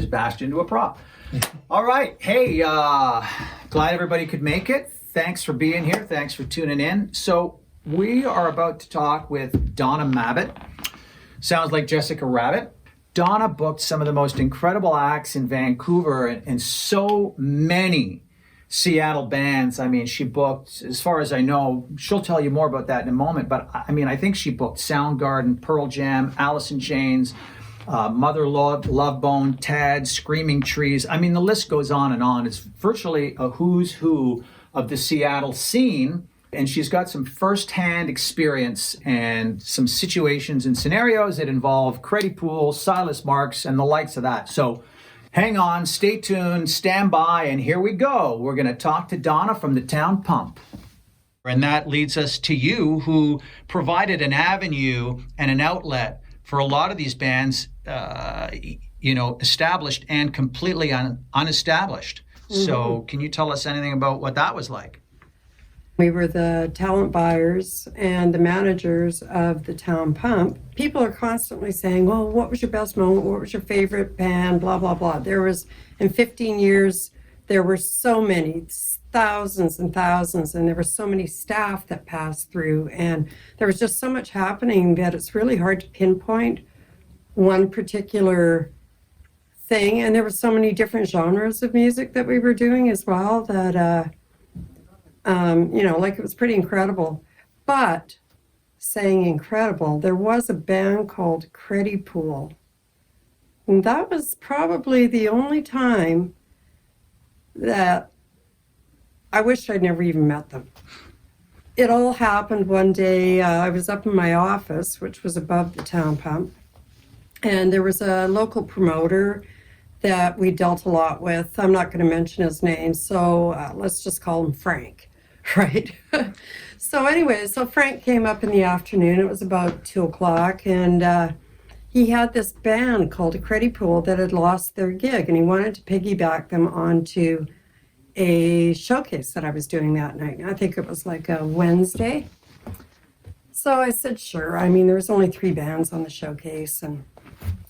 just bashed into a prop. All right. Hey, glad everybody could make it. Thanks for being here. Thanks for tuning in. So we are about to talk with Donna Mabbett. Sounds like Jessica Rabbit. Donna booked some of the most incredible acts in Vancouver and so many Seattle bands. I mean, she booked, as far as I know, she'll tell you more about that in a moment, but I mean, I think she booked Soundgarden, Pearl Jam, Alice in Chains, Mother Love Bone, Tad, Screaming Trees. I mean, the list goes on and on. It's virtually a who's who of the Seattle scene. And she's got some firsthand experience and some situations and scenarios that involve Creddy Pool, Silas Marks, and the likes of that. So hang on, stay tuned, stand by, and here we go. We're going to talk to Donna from the Town Pump. And that leads us to you, who provided an avenue and an outlet for a lot of these bands, established and completely unestablished. Mm-hmm. So can you tell us anything about what that was like? We were the talent buyers and the managers of the Town Pump. People are constantly saying, well, what was your best moment? What was your favorite band? Blah, blah, blah. In 15 years, there were so many, thousands and thousands, and there were so many staff that passed through. And there was just so much happening that it's really hard to pinpoint one particular thing. And there were so many different genres of music that we were doing as well that, it was pretty incredible. But saying incredible, there was a band called Creddy Pool. And that was probably the only time that I wish I'd never even met them. It all happened one day. I was up in my office, which was above the Town Pump, and there was a local promoter that we dealt a lot with. I'm not going to mention his name, so let's just call him Frank, right? So Frank came up in the afternoon. It was about 2:00, and he had this band called a Creddy Pool that had lost their gig, and he wanted to piggyback them onto a showcase that I was doing that night. I think it was like a Wednesday. So I said, sure. I mean, there was only 3 bands on the showcase, and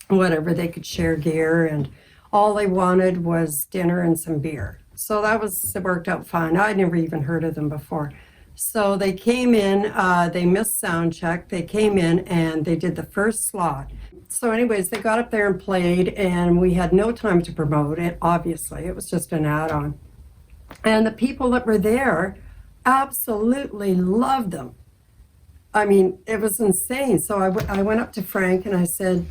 whatever, they could share gear, and all they wanted was dinner and some beer. So it worked out fine. I'd never even heard of them before. So they came in, they missed sound check. They came in and they did the first slot. So anyways, they got up there and played, and we had no time to promote it, obviously. It was just an add-on. And the people that were there absolutely loved them. I mean, it was insane. So I went up to Frank and I said,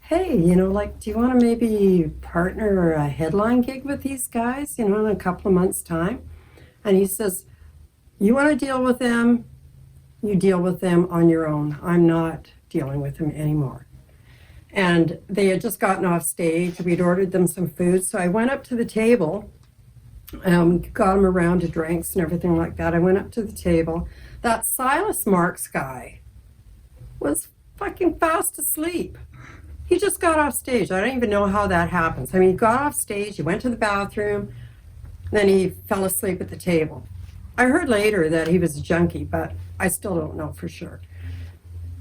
hey, do you want to maybe partner a headline gig with these guys, in a couple of months' time? And he says, you want to deal with them, you deal with them on your own. I'm not dealing with them anymore. And they had just gotten off stage. We'd ordered them some food. So I went up to the table, got them around to drinks and everything like that. I went up to the table. That Silas Marks guy was fucking fast asleep. He just got off stage. I don't even know how that happens. I mean, he got off stage, he went to the bathroom, then he fell asleep at the table. I heard later that he was a junkie, but I still don't know for sure.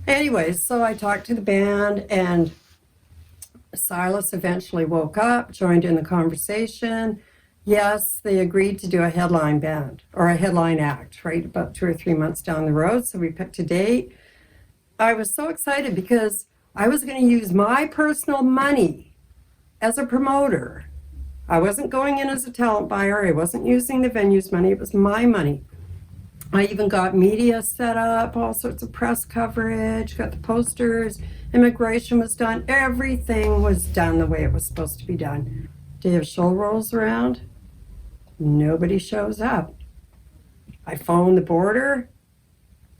Anyways, so I talked to the band, and Silas eventually woke up, joined in the conversation. Yes, they agreed to do a headline band or a headline act, right, about 2 or 3 months down the road. So we picked a date. I was so excited because I was going to use my personal money as a promoter. I wasn't going in as a talent buyer. I wasn't using the venue's money. It was my money. I even got media set up, all sorts of press coverage, got the posters, immigration was done. Everything was done the way it was supposed to be done. Day of show rolls around, nobody shows up. I phoned the border,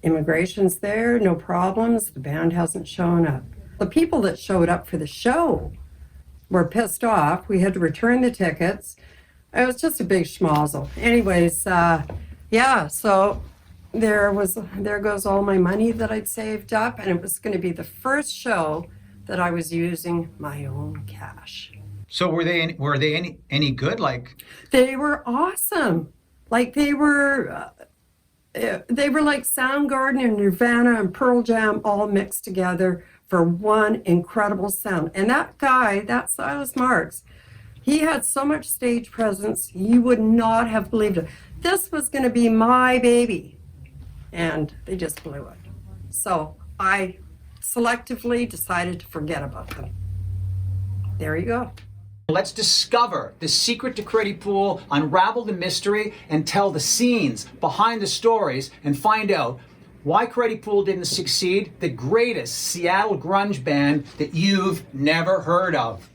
immigration's there, no problems, the band hasn't shown up. The people that showed up for the show were pissed off. We had to return the tickets. It was just a big schmozzle. Anyways, so there goes all my money that I'd saved up, and it was going to be the first show that I was using my own cash. So were they any good? They were awesome. They were like Soundgarden and Nirvana and Pearl Jam all mixed together for one incredible sound. And that guy, that Silas Marks, he had so much stage presence, you would not have believed it. This was going to be my baby. And they just blew it. So I selectively decided to forget about them. There you go. Let's discover the secret to Creddy Pool, unravel the mystery, and tell the scenes behind the stories, and find out why Creddy Pool didn't succeed, the greatest Seattle grunge band that you've never heard of.